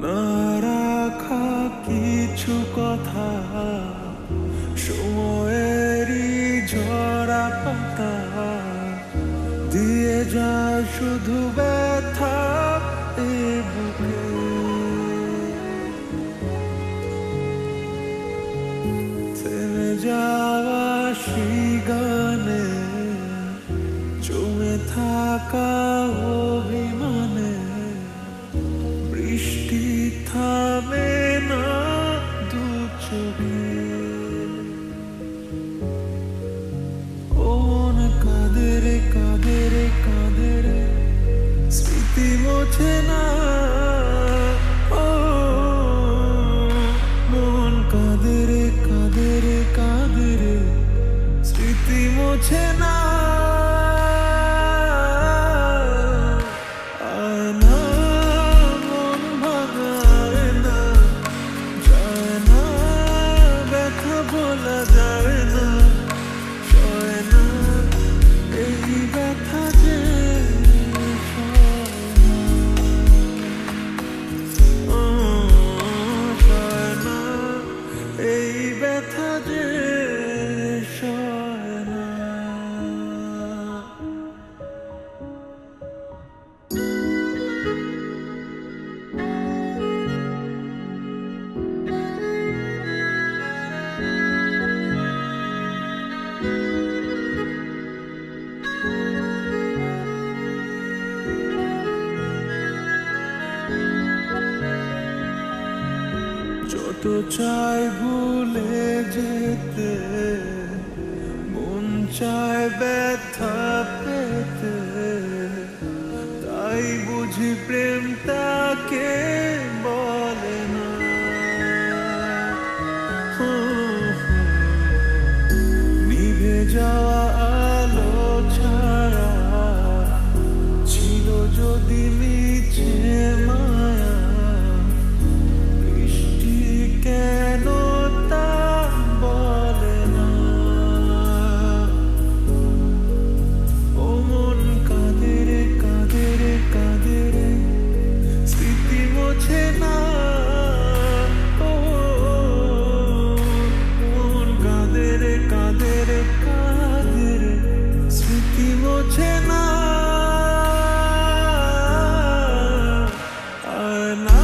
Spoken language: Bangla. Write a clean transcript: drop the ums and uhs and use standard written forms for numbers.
না রাখা কিছু কথা, সময়েরই ঝরা পাতা দিয়ে যায় শুধু ব্যথা এ বুকে। থেমে যাওয়া সেই গানে, জমে থাকা অভিমানে, বৃষ্টি থামে না দু চোখে। ও মন কাঁদে রে কাঁদে রে কাঁদে রে, স্মৃতি মোছে না। ও মন কাঁদে রে কাঁদে রে কাঁদে রে, স্মৃতি মোছে না। বলা যায় না, সয় না এই ব্যথা যে, সয় না এই ব্যথা যে, সয় না। যত চাই ভুলে যেতে, মন চায় ব্যথা পেতে, তাই বুঝি প্রেম তাকে বলে না। নিভে যাওয়া আলো ছাড়া ছিল যদি মিছে মায়া, কেন তা বলে না। ও মন কাঁদে রে কাঁদে রে কাঁদে রে, স্মৃতি মোছে না। ও মন কাঁদে রে কাঁদে রে কাঁদে রে, স্মৃতি মোছে না। আর না